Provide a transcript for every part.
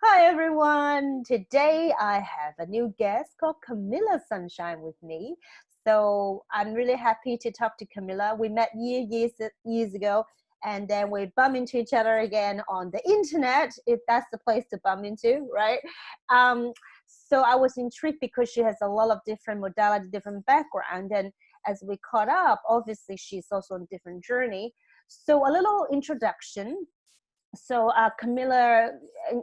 Hi everyone. Today I have a new guest called Camila Sunshine with me. So I'm really happy to talk to Camila. We met years ago, and then we bump into each other again on the internet, if that's the place to bump into, right? Um, so I was intrigued because she has a lot of different modality, different background, and as we caught up, obviously she's also on a different journey. So a little introduction. So Camilla,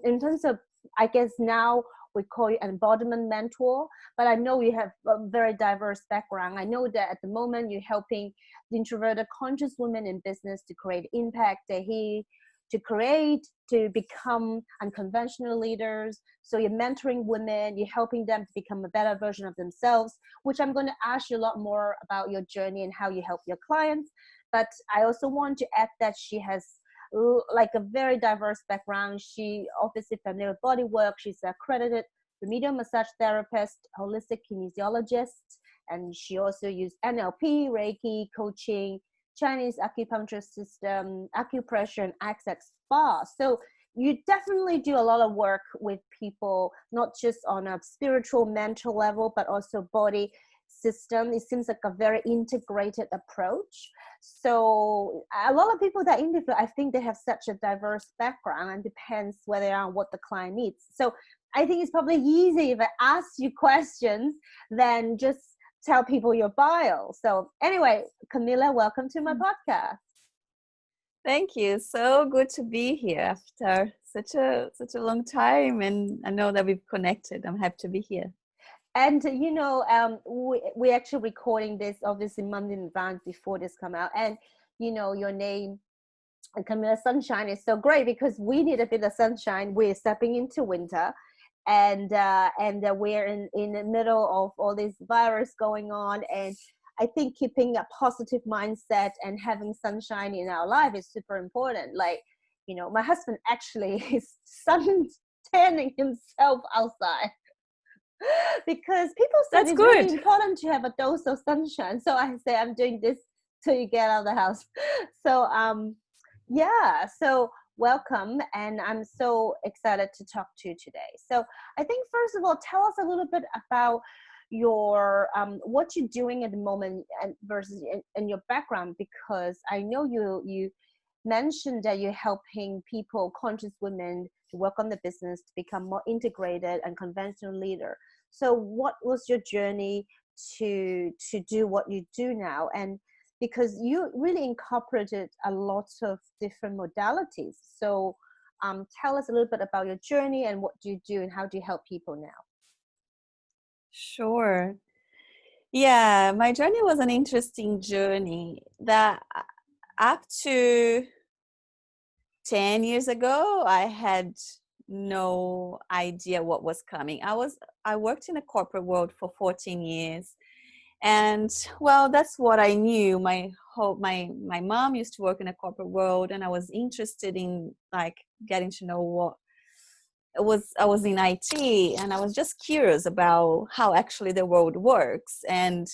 in terms of, I guess now we call you an embodiment mentor, but I know you have a very diverse background. I know that at the moment you're helping the introverted conscious women in business to create impact, to become unconventional leaders. So you're mentoring women, you're helping them to become a better version of themselves, which I'm going to ask you a lot more about your journey and how you help your clients. But I also want to add that she has like a very diverse background. She obviously familiar with body work. She's accredited Remedial massage therapist, holistic kinesiologist, and she also used NLP, Reiki, coaching, Chinese acupuncture system, acupressure, and access spa. So you definitely do a lot of work with people, not just on a spiritual, mental level, but also body system. It seems like a very integrated approach. So a lot of people that interview, I think they have such a diverse background, and depends whether on what the client needs. So I think it's probably easy if I ask you questions than just tell people your bio. So anyway, Camila, welcome to my podcast. Thank you. So good to be here after such a long time, and I know that we've connected. I'm happy to be here. And we actually recording this obviously month in advance before this come out. And your name, Camila Sunshine, is so great because we need a bit of sunshine. We're stepping into winter, and we're in the middle of all this virus going on. And I think keeping a positive mindset and having sunshine in our life is super important. Like, my husband actually is sun tanning himself outside because people said That's it's really good. important to have a dose of sunshine. So I say I'm doing this till you get out of the house. So yeah, so welcome, and I'm so excited to talk to you today. So I think first of all, tell us a little bit about your what you're doing at the moment and versus in your background, because I know you mentioned that you're helping people, conscious women, to work on the business to become more integrated and conventional leader. So what was your journey to do what you do now? And because you really incorporated a lot of different modalities. So tell us a little bit about your journey and what do you do and how do you help people now? Sure. Yeah, my journey was an interesting journey that up to 10 years ago, I had no idea what was coming. I worked in the corporate world for 14 years. And well, that's what I knew. My mom used to work in a corporate world, and I was interested in like getting to know what it was. I was in IT, and I was just curious about how actually the world works. And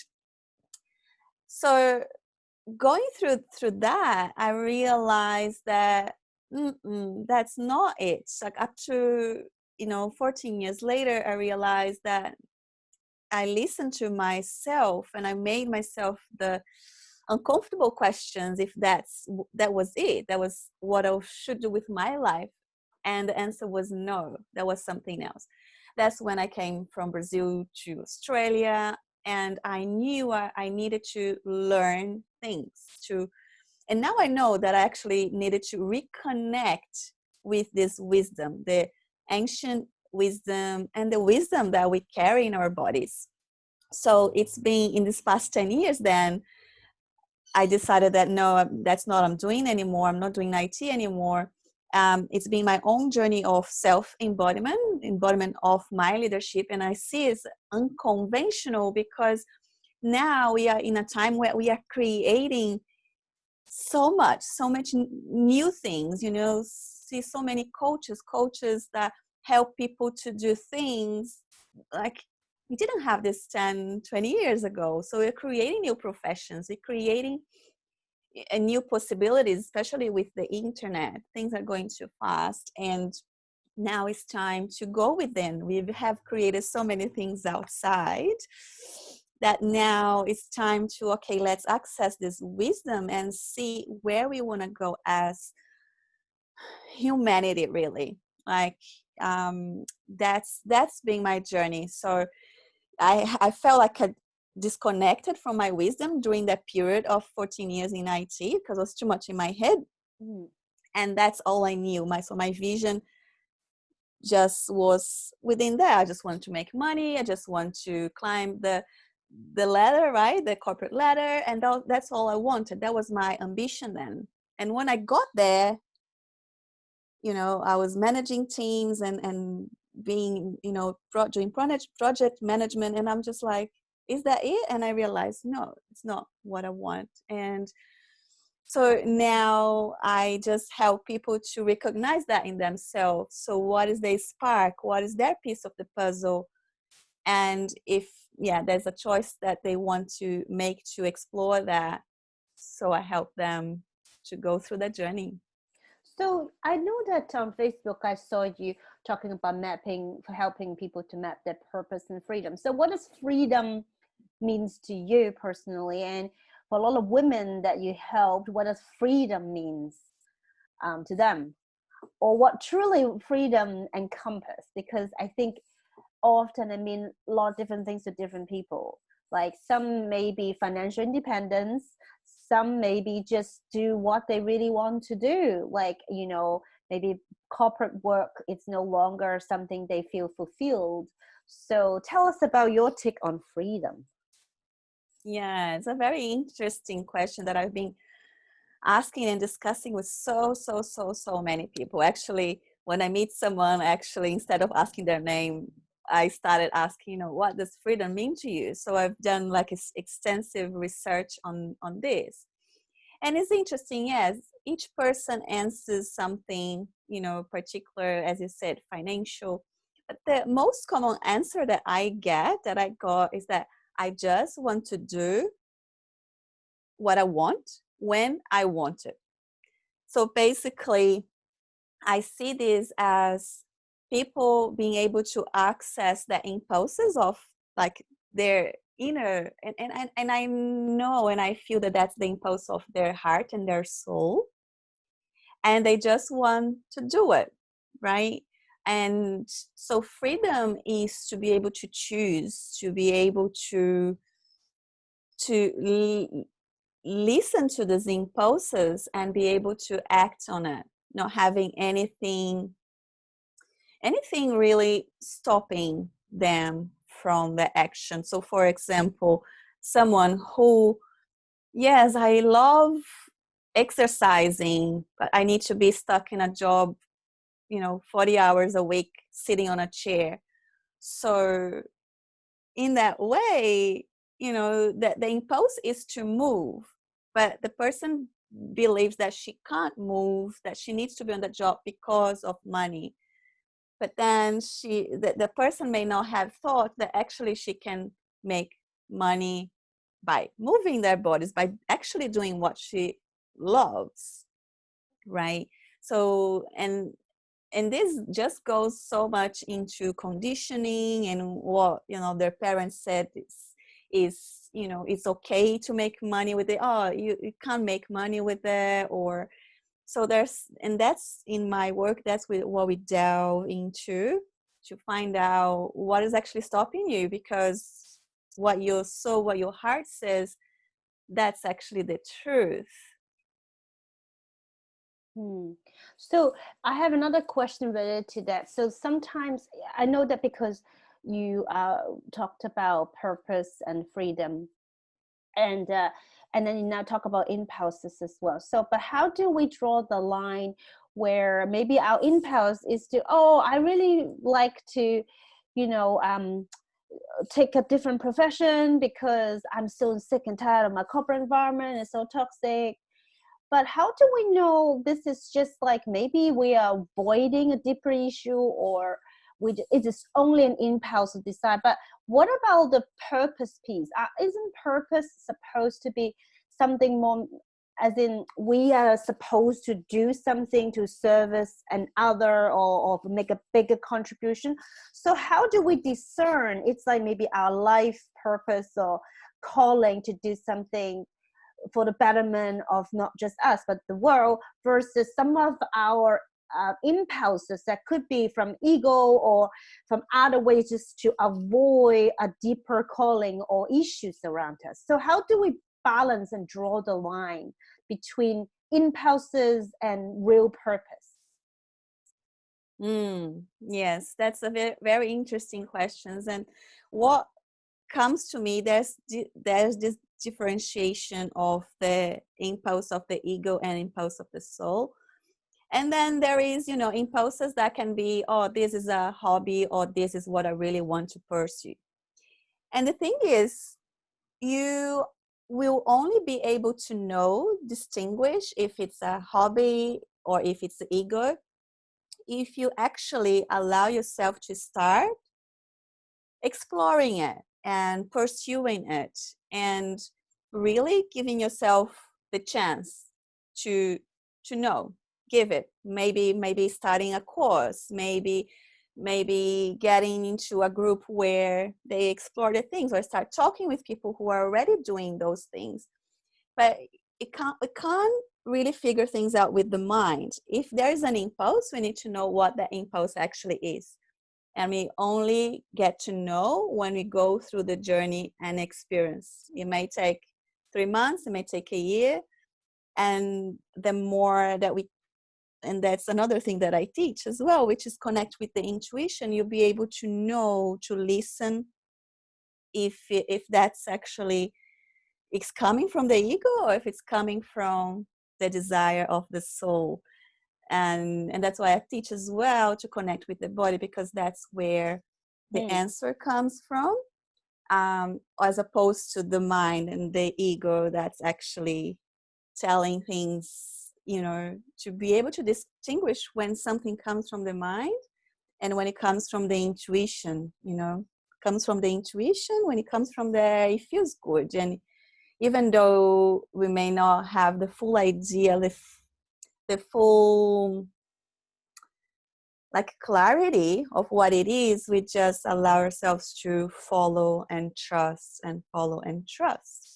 so going through that, I realized that that's not it. Like up to 14 years later, I realized that I listened to myself and I made myself the uncomfortable questions if that was it. That was what I should do with my life. And the answer was no, that was something else. That's when I came from Brazil to Australia, and I knew I needed to learn things to, and now I know that I actually needed to reconnect with this wisdom, the ancient wisdom and the wisdom that we carry in our bodies. So it's been in this past 10 years then I decided that no, that's not what I'm doing anymore. I'm not doing IT anymore. It's been my own journey of embodiment of my leadership. And I see it's unconventional because now we are in a time where we are creating so much new things, see so many coaches that help people to do things like we didn't have this 10, 20 years ago. So we're creating new professions, we're creating new possibilities, especially with the internet. Things are going too fast. And now it's time to go within. We have created so many things outside that now it's time to, okay, let's access this wisdom and see where we want to go as humanity, really. Like, that's been my journey. So I felt like I disconnected from my wisdom during that period of 14 years in IT because it was too much in my head. Mm. And that's all I knew. My vision just was within there. I just wanted to make money. I just want to climb the ladder, right? The corporate ladder. And that's all I wanted. That was my ambition then. And when I got there, I was managing teams and being, doing project management. And I'm just like, is that it? And I realized, no, it's not what I want. And so now I just help people to recognize that in themselves. So what is their spark? What is their piece of the puzzle? And if, there's a choice that they want to make to explore that. So I help them to go through that journey. So I know that on Facebook, I saw you talking about helping people to map their purpose and freedom. So what does freedom means to you personally? And for a lot of women that you helped, what does freedom means to them? Or what truly freedom encompass? Because I think often it means a lot of different things to different people. Like some may be financial independence, some maybe just do what they really want to do. Like, maybe corporate work, it's no longer something they feel fulfilled. So tell us about your take on freedom. Yeah, it's a very interesting question that I've been asking and discussing with so many people. Actually, when I meet someone, instead of asking their name, I started asking, what does freedom mean to you? So I've done like extensive research on this. And it's interesting, yes, each person answers something, particular, as you said, financial. But the most common answer that I got is that I just want to do what I want when I want it. So basically, I see this as people being able to access the impulses of like their inner, and I know and I feel that that's the impulse of their heart and their soul, and they just want to do it, right? And so freedom is to be able to choose, to be able to listen to these impulses and be able to act on it, not having anything really stopping them from the action. So for example, someone who, yes, I love exercising, but I need to be stuck in a job, 40 hours a week sitting on a chair. So in that way, that the impulse is to move, but the person believes that she can't move, that she needs to be on the job because of money. But then the person may not have thought that actually she can make money by moving their bodies, by actually doing what she loves, right? So, and this just goes so much into conditioning and what their parents said is it's okay to make money with it. Oh, you can't make money with it. Or so and that's in my work, that's what we delve into to find out what is actually stopping you, because what your soul, what your heart says, that's actually the truth. So I have another question related to that. So sometimes I know that because you talked about purpose and freedom, and then you now talk about impulses as well. So, but how do we draw the line where maybe our impulse is to, oh, I really like to, take a different profession because I'm so sick and tired of my corporate environment, it's so toxic. But how do we know this is just like maybe we are avoiding a deeper issue, or it is only an impulse to decide? But what about the purpose piece? Isn't purpose supposed to be something more as in we are supposed to do something to service an other, or make a bigger contribution. So how do we discern it's like maybe our life purpose or calling to do something for the betterment of not just us but the world, versus some of our impulses that could be from ego or from other ways, just to avoid a deeper calling or issues around us? So how do we balance and draw the line between impulses and real purpose? Yes, that's a very, very interesting questions. And what comes to me, there's this differentiation of the impulse of the ego and impulse of the soul. And then there is, impulses that can be, oh, this is a hobby, or this is what I really want to pursue. And the thing is, you will only be able to distinguish if it's a hobby or if it's the ego, if you actually allow yourself to start exploring it and pursuing it, and really giving yourself the chance to know. Give it, maybe starting a course, maybe getting into a group where they explore the things, or start talking with people who are already doing those things. But it can't really figure things out with the mind. If there is an impulse, we need to know what that impulse actually is. And we only get to know when we go through the journey and experience. It may take 3 months, it may take a year. And the more that and that's another thing that I teach as well, which is connect with the intuition. You'll be able to know, to listen, if that's actually, it's coming from the ego, or if it's coming from the desire of the soul. And that's why I teach as well to connect with the body, because that's where the answer comes from, as opposed to the mind and the ego that's actually telling things, to be able to distinguish when something comes from the mind and when it comes from the intuition. Comes from the intuition, when it comes from there, it feels good. And even though we may not have the full idea, the full clarity of what it is, we just allow ourselves to follow and trust and follow and trust.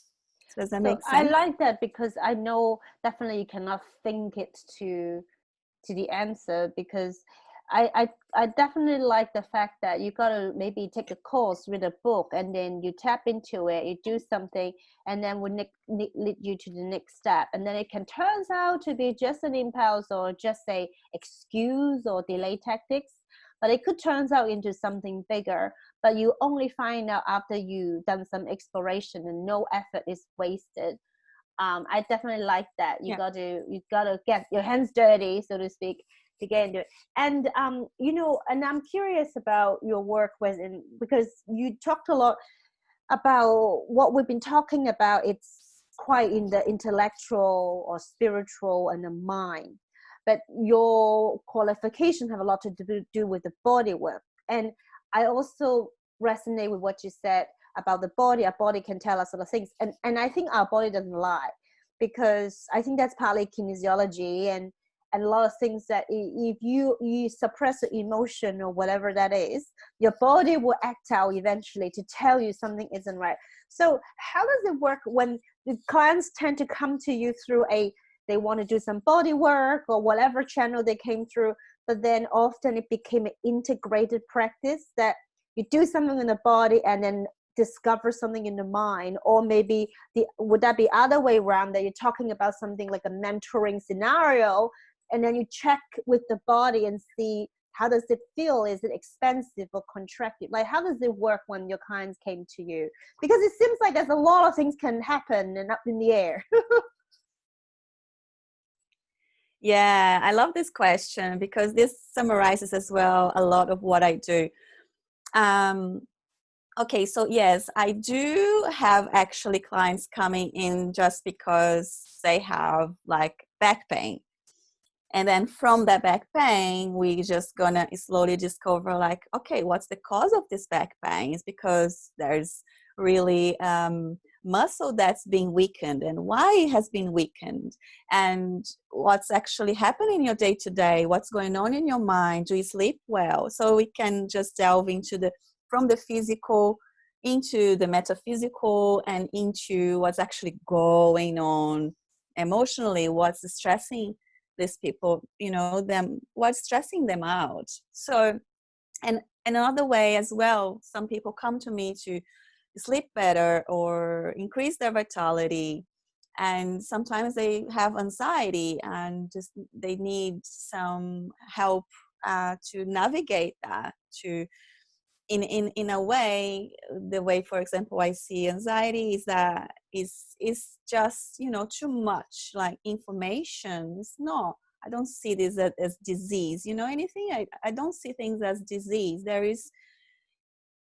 Does that make sense? I like that, because I know definitely you cannot think it to the answer, because I definitely like the fact that you gotta maybe take a course, read a book, and then you tap into it, you do something, and then will lead you to the next step, and then it can turn out to be just an impulse or just a excuse or delay tactics, but it could turn out into something bigger. But you only find out after you done some exploration and no effort is wasted. I definitely like that. You gotta get your hands dirty, so to speak, to get into it. And and I'm curious about your work because you talked a lot about what we've been talking about. It's quite in the intellectual or spiritual and the mind, but your qualification have a lot to do with the body work. And I also resonate with what you said about the body. Our body can tell us a lot of things, and I think our body doesn't lie, because I think that's partly kinesiology and a lot of things, that if you suppress the emotion or whatever that is, your body will act out eventually to tell you something isn't right. So how does it work when the clients tend to come to you through they want to do some body work or whatever channel they came through, but then often it became an integrated practice, that you do something in the body and then discover something in the mind? Or maybe would that be other way around, that you're talking about something like a mentoring scenario, and then you check with the body and see how does it feel? Is it expansive or contracted? How does it work when your clients came to you? Because it seems like there's a lot of things can happen and up in the air. Yeah, I love this question, because this summarizes as well a lot of what I do. Okay, so yes, I do have actually clients coming in just because they have back pain. And then from that back pain, we just gonna slowly discover okay, what's the cause of this back pain? It's because there's really muscle that's being weakened and why it has been weakened, and what's actually happening in your day to day, what's going on in your mind, do you sleep well? So we can just delve into from the physical into the metaphysical and into what's actually going on emotionally, what's stressing these people, what's stressing them out. So, and another way as well, some people come to me to sleep better or increase their vitality, and sometimes they have anxiety and just they need some help to navigate that, to in a way, the way, for example, I see anxiety is that is just too much like information. It's not, I don't see this as disease, anything. I don't see things as disease. There is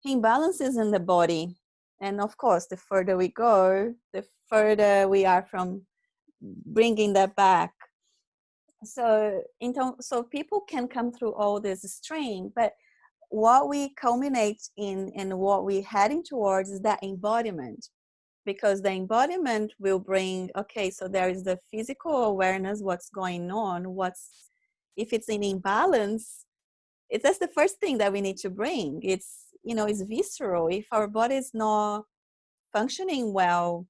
imbalances in the body, and of course the further we go, the further we are from bringing that back. So so people can come through all this strain, but what we culminate in and what we're heading towards is that embodiment, because the embodiment will bring, okay, so there is the physical awareness, what's going on, if it's in imbalance, that's the first thing that we need to bring. It's visceral. If our body is not functioning well,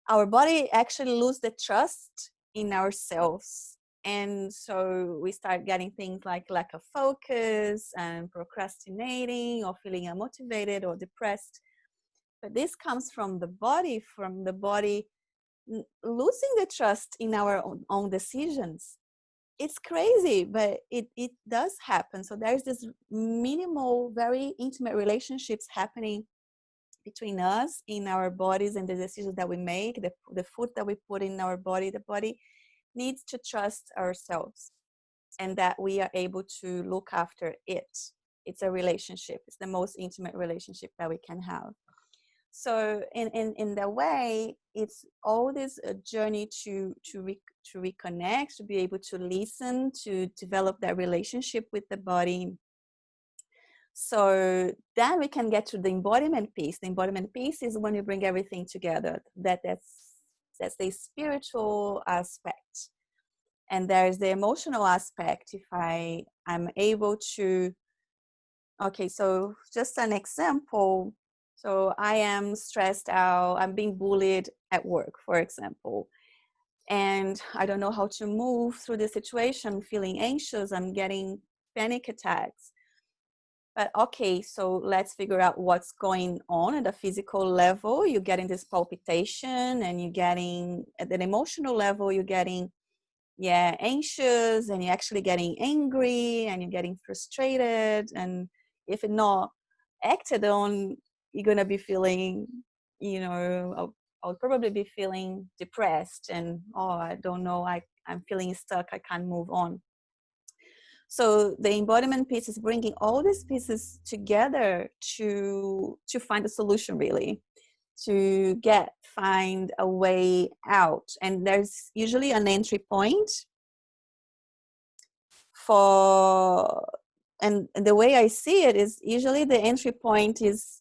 our body actually lose the trust in ourselves. And so we start getting things like lack of focus and procrastinating or feeling unmotivated or depressed. But this comes from the body losing the trust in our own decisions. It's crazy, but it does happen. So there's this minimal, very intimate relationships happening between us in our bodies and the decisions that we make, the food that we put in our body. The body needs to trust ourselves and that we are able to look after it. It's a relationship. It's the most intimate relationship that we can have. So in that way, it's all this journey to reconnect, to be able to listen, to develop that relationship with the body. So then we can get to the embodiment piece. The embodiment piece is when you bring everything together. That's the spiritual aspect. And there's the emotional aspect. If I'm able to, okay, so just an example. So I am stressed out, I'm being bullied at work, for example, and I don't know how to move through the situation, feeling anxious, I'm getting panic attacks. But okay, so let's figure out what's going on at a physical level. You're getting this palpitation, and you're getting, at an emotional level, you're getting, anxious, and you're actually getting angry, and you're getting frustrated. And if it's not acted on, you're going to be feeling, I'll probably be feeling depressed and, I don't know, I'm feeling stuck, I can't move on. So the embodiment piece is bringing all these pieces together to find a solution, really, to find a way out. And there's usually an entry point and the way I see it is usually the entry point is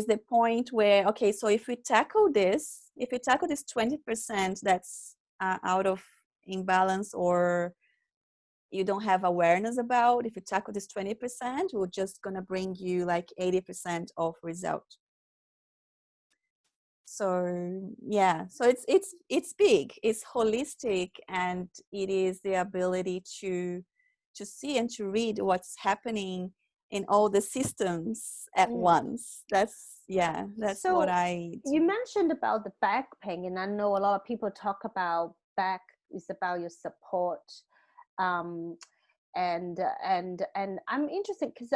the point where, okay, so if we tackle this 20% that's out of imbalance or you don't have awareness about, if you tackle this 20%, we're just going to bring you like 80% of result. So so it's big, it's holistic, and it is the ability to see and to read what's happening in all the systems at once. That's so what I do. You mentioned about the back pain, and I know a lot of people talk about back is about your support, and I'm interested because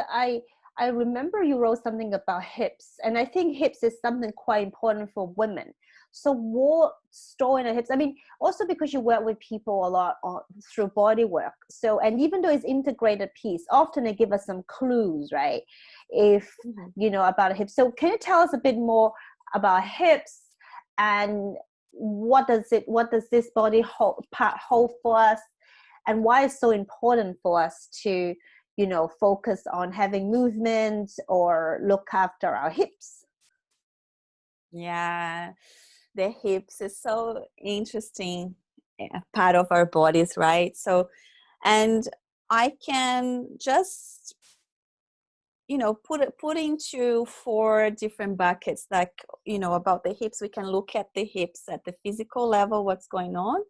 I remember you wrote something about hips, and I think hips is something quite important for women. So what store in the hips? I mean, also because you work with people a lot through body work. So, and even though it's integrated piece, often they give us some clues, right? If, about a hip. So can you tell us a bit more about hips and what does this body part hold for us, and why it's so important for us to focus on having movement or look after our hips? Yeah, the hips is so interesting part of our bodies, right? So, and I can just, you know, put into 4 different buckets. Like, you know, about the hips, we can look at the hips at the physical level, what's going on,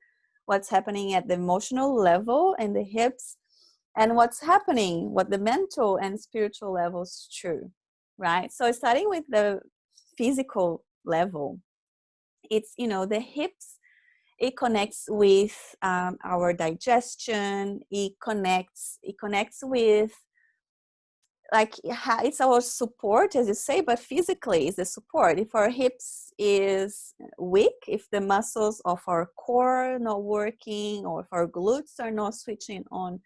what's happening at the emotional level and the hips, and what's happening, what the mental and spiritual levels too, right? So starting with the physical level, it's, you know, the hips, it connects with our digestion, it connects with, like, it's our support, as you say, but physically is the support. If our hips is weak, if the muscles of our core not working, or if our glutes are not switching on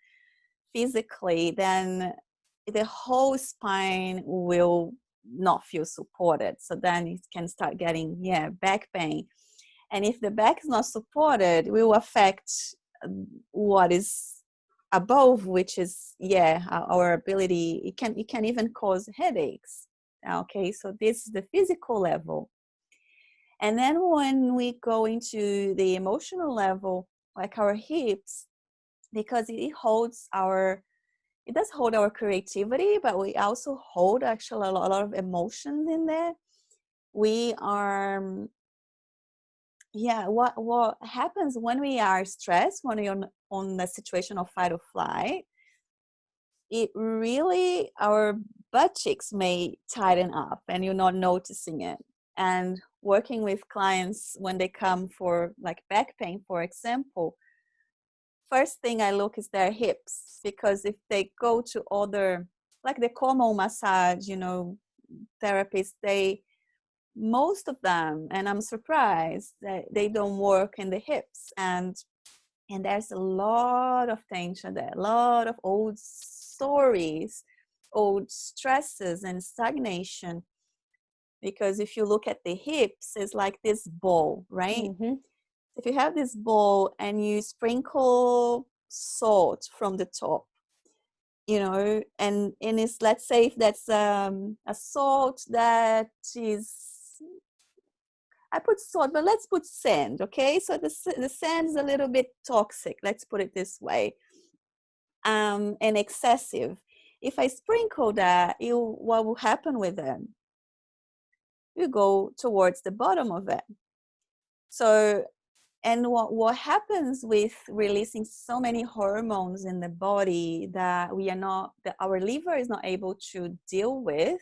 physically, then the whole spine will not feel supported. So then it can start getting, back pain. And if the back is not supported, it will affect what is above, which is, our ability. It can even cause headaches. Okay, so this is the physical level. And then when we go into the emotional level, like our hips, because it does hold our creativity, but we also hold actually a lot of emotions in there. We are, what happens when we are stressed, when we're on the situation of fight or flight, it really, our butt cheeks may tighten up and you're not noticing it. And working with clients when they come for like back pain, for example, first thing I look is their hips, because if they go to other, like the common massage, therapists, most of them, and I'm surprised that they don't work in the hips, and there's a lot of tension there, a lot of old stories, old stresses and stagnation. Because if you look at the hips, it's like this ball, right? Mm-hmm. If you have this bowl and you sprinkle salt from the top, and it's, let's say if that's a salt that is, I put salt, but let's put sand, okay? So the sand is a little bit toxic, let's put it this way, and excessive. If I sprinkle that, what will happen with them? You go towards the bottom of it. So, and what happens with releasing so many hormones in the body that our liver is not able to deal with,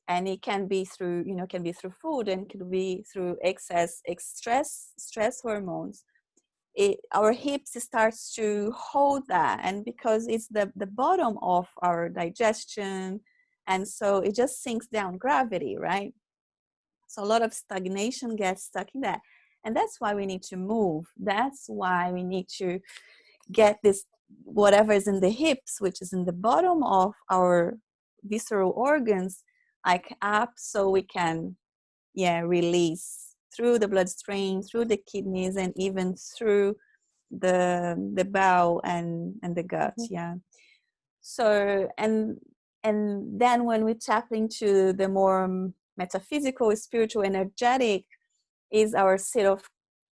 and it can be through, food, and could be through excess stress hormones. Our hips starts to hold that, and because it's the bottom of our digestion, and so it just sinks down, gravity, right? So a lot of stagnation gets stuck in that. And that's why we need to move. That's why we need to get this, whatever is in the hips, which is in the bottom of our visceral organs, like up, so we can, release through the bloodstream, through the kidneys, and even through the bowel and the gut. Mm-hmm. Yeah. So, and then when we tap into the more metaphysical, spiritual, energetic, is our state of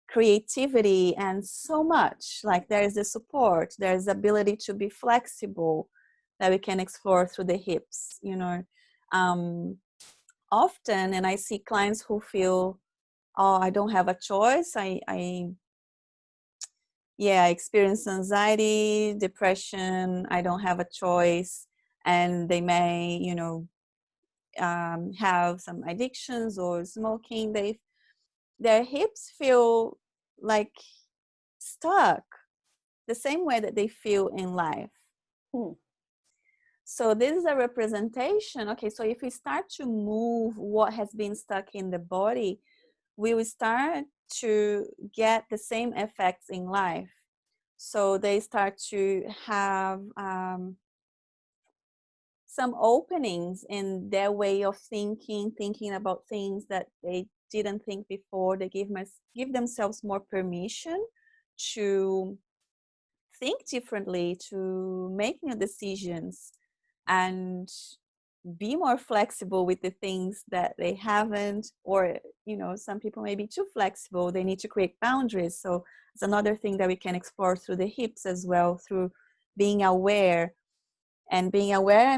creativity, and so much, like there is the support, there's the ability to be flexible that we can explore through the hips, often. And I see clients who feel, oh, I don't have a choice, I experience anxiety, depression, I don't have a choice. And they may, have some addictions or smoking. Their hips feel like stuck the same way that they feel in life. So this is a representation. Okay, so if we start to move what has been stuck in the body, we will start to get the same effects in life. So they start to have some openings in their way of thinking about things that they didn't think before. They give themselves more permission to think differently, to make new decisions. And be more flexible with the things that they haven't, or some people may be too flexible, they need to create boundaries. So it's another thing that we can explore through the hips as well, through being aware. And being aware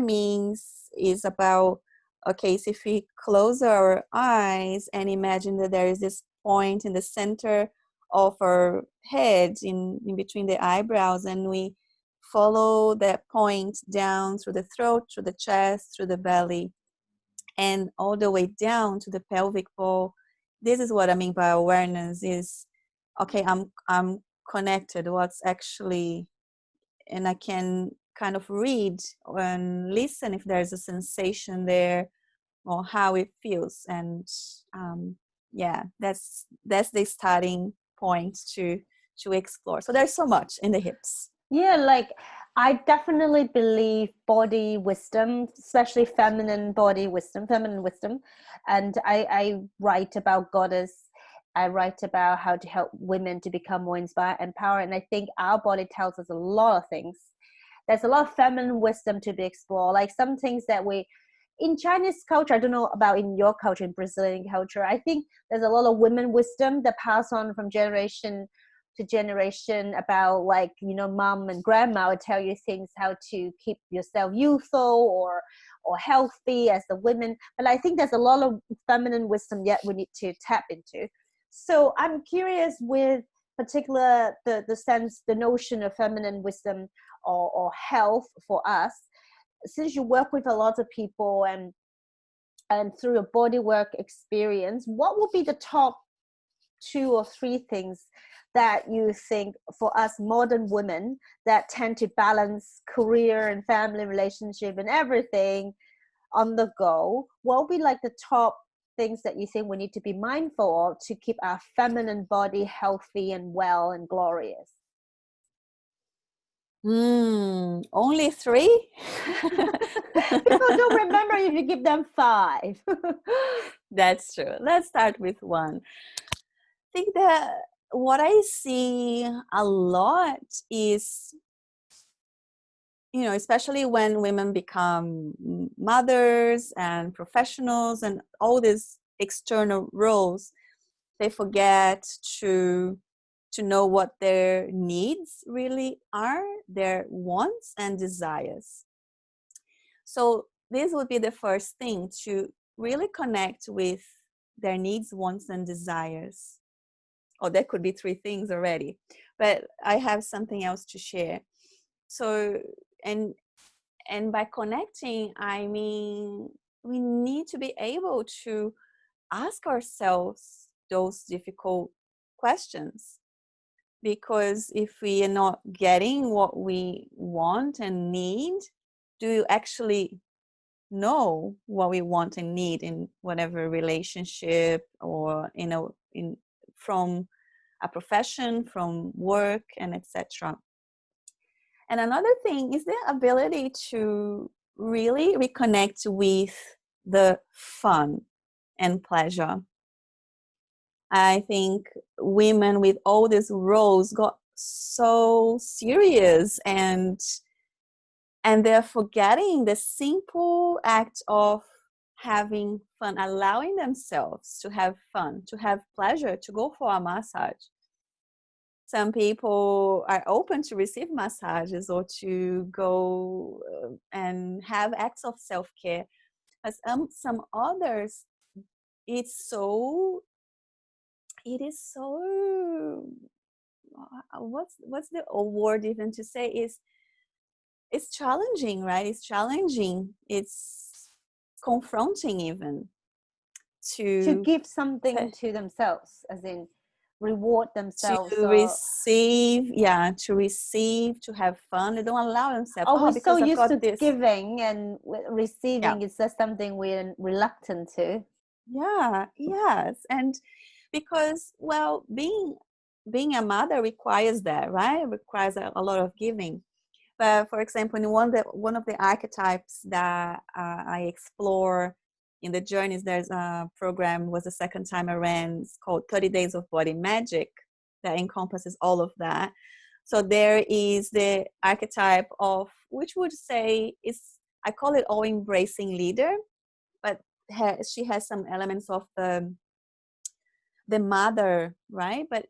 is about, okay, so if we close our eyes and imagine that there is this point in the center of our head, in between the eyebrows, and we follow that point down through the throat, through the chest, through the belly, and all the way down to the pelvic bowl. This is what I mean by awareness, is, okay, I'm connected, what's actually, and I can kind of read and listen if there's a sensation there or how it feels. And that's the starting point to explore. So there's so much in the hips. Yeah, like I definitely believe body wisdom, especially feminine wisdom. And I write about goddess. I write about how to help women to become more inspired, empowered. And I think our body tells us a lot of things. There's a lot of feminine wisdom to be explored. Like some things that in Chinese culture, I don't know about in your culture, in Brazilian culture, I think there's a lot of women wisdom that pass on from generation to generation about, like, mom and grandma would tell you things, how to keep yourself youthful or healthy as the women. But I think there's a lot of feminine wisdom yet we need to tap into. So I'm curious with particular the notion of feminine wisdom or health for us, since you work with a lot of people and through your bodywork experience, what would be the top 2 or 3 things that you think for us modern women that tend to balance career and family relationship and everything on the go? What would be like the top things that you think we need to be mindful of to keep our feminine body healthy and well and glorious? Only 3? People don't remember if you give them 5. That's true. Let's start with 1. I think that what I see a lot is, especially when women become mothers and professionals and all these external roles, they forget to know what their needs really are, their wants and desires. So this would be the first thing, to really connect with their needs, wants, and desires. Oh, that could be 3 things already, but I have something else to share. So, and by connecting, I mean, we need to be able to ask ourselves those difficult questions. Because if we are not getting what we want and need, do you actually know what we want and need in whatever relationship, or from a profession, from work, and etc. And another thing is the ability to really reconnect with the fun and pleasure. I think women with all these roles got so serious, and they're forgetting the simple act of having fun, allowing themselves to have fun, to have pleasure, to go for a massage. Some people are open to receive massages or to go and have acts of self-care. But some others, it is so what's the word even to say, is it's challenging, right? It's challenging. It's confronting even to to give something to themselves, as in reward themselves, or receive, to have fun. They don't allow themselves, we're so because I've used got to this. giving, and Yeah. receiving is just something we're reluctant to. Yes. And because, well, being a mother requires that, right? It requires a lot of giving. But for example, in one of the archetypes that I explore in the journeys, there's a program, was the second time I ran, it's called 30 Days of Body Magic, that encompasses all of that. So there is the archetype of, which would say is I call it all embracing leader, but she has some elements of the mother, right? But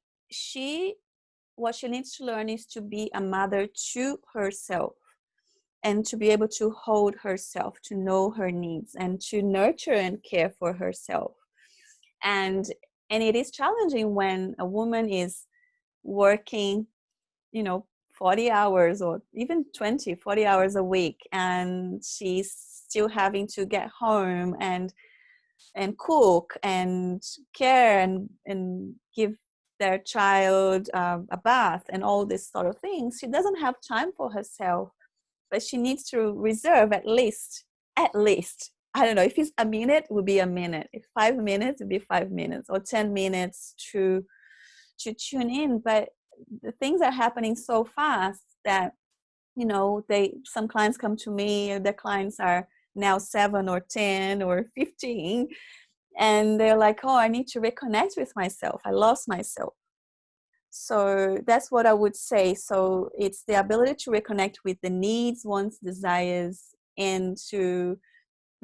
what she needs to learn is to be a mother to herself, and to be able to hold herself, to know her needs, and to nurture and care for herself. And it is challenging when a woman is working, 40 hours or even 40 hours a week, and she's still having to get home and cook and care and give their child a bath and all these sort of things. She doesn't have time for herself, but she needs to reserve at least, I don't know, if it's a minute, it would be a minute. If 5 minutes, it would be 5 minutes, or 10 minutes to tune in. But the things are happening so fast that, some clients come to me, and their clients are now 7 or 10 or 15. And they're like, oh, I need to reconnect with myself. I lost myself. So that's what I would say. So it's the ability to reconnect with the needs, wants, desires, and to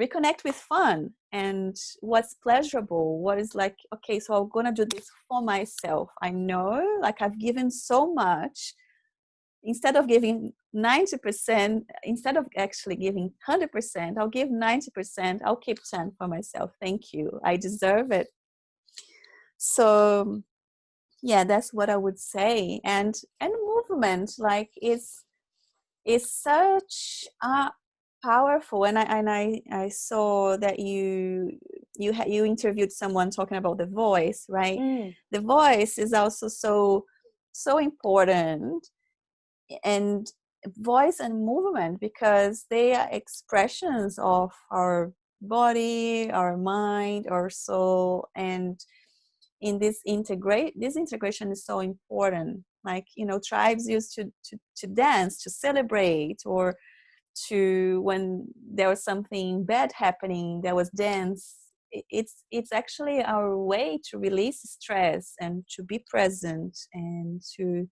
reconnect with fun and what's pleasurable. What is like, okay, so I'm going to do this for myself. I know, like, I've given so much. Instead of giving 90%, instead of actually giving 100%, I'll give 90%. I'll keep 10 for myself. Thank you. I deserve it. So yeah, that's what I would say. And movement, like, is such a powerful. And I saw that you interviewed someone talking about the voice, right? The voice is also so important, and voice and movement, because they are expressions of our body, our mind, our soul. And in this integration is so important. Like, tribes used to dance, to celebrate, or to, when there was something bad happening, there was dance. It's actually our way to release stress and to be present, and to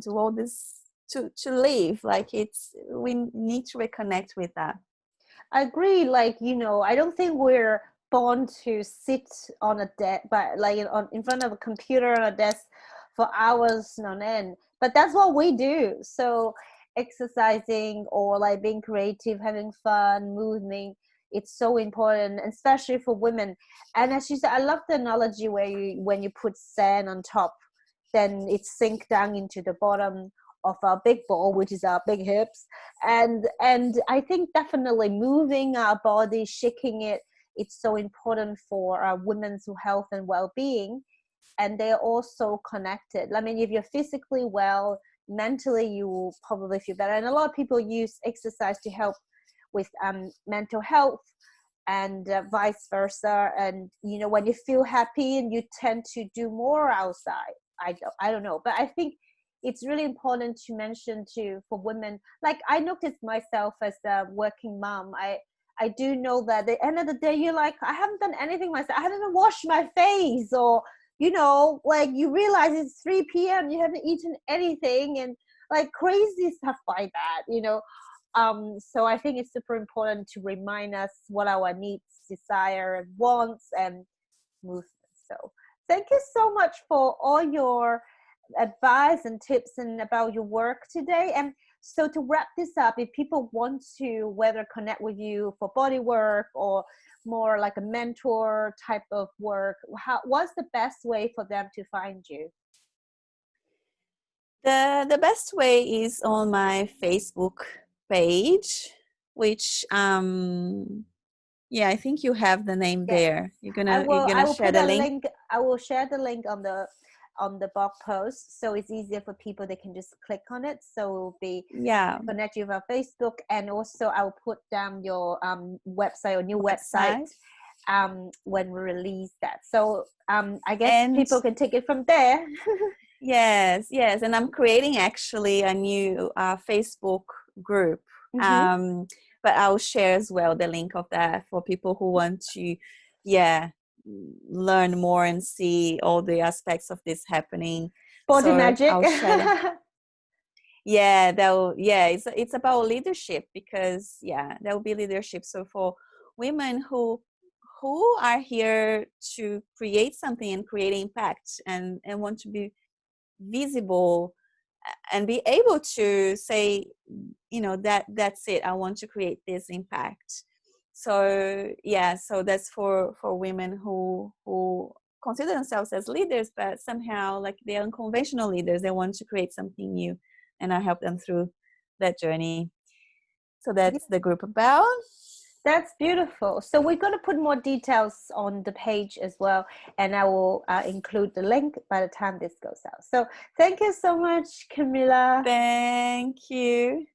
all this, to live. Like, we need to reconnect with that. I agree. Like, I don't think we're born to sit on a desk, but like in front of a computer on a desk for hours on end. But that's what we do. So exercising, or like being creative, having fun, moving, it's so important, especially for women. And as you said, I love the analogy where when you put sand on top, then it sinks down into the bottom of our big ball, which is our big hips. And I think definitely moving our body, shaking it, it's so important for our women's health and well-being. And they're also connected. I mean, if you're physically well, mentally you will probably feel better. And a lot of people use exercise to help with mental health, and vice versa. And when you feel happy, and you tend to do more outside. I don't know, but I think it's really important to mention too, for women. Like, I noticed myself as a working mom, I do know that at the end of the day, you're like, I haven't done anything myself. I haven't even washed my face, or like, you realize it's 3 p.m. you haven't eaten anything, and like crazy stuff like that. So I think it's super important to remind us what our needs, desire, wants, and movement. So thank you so much for all your advice and tips and about your work today. And so to wrap this up, if people want to whether connect with you for body work or more like a mentor type of work, what's the best way for them to find you? The best way is on my Facebook page, which I think you have the name there. You're gonna share the link. I will share the link on the blog post, so it's easier for people. They can just click on it, so it will be connect you with our Facebook. And also I will put down your website or new website when we release that. So I guess people can take it from there. Yes, and I'm creating actually a new Facebook group. But I'll share as well the link of that for people who want to learn more and see all the aspects of this happening. Body magic. I'll share Yeah, it's about leadership, because there will be leadership. So for women who are here to create something and create impact, and want to be visible, and be able to say, that's it, I want to create this impact. So so that's for women who consider themselves as leaders, but somehow like they're unconventional leaders. They want to create something new, and I help them through that journey. So that's the group about. That's beautiful. So we're going to put more details on the page as well, and I will include the link by the time this goes out. So thank you so much, Camila. Thank you.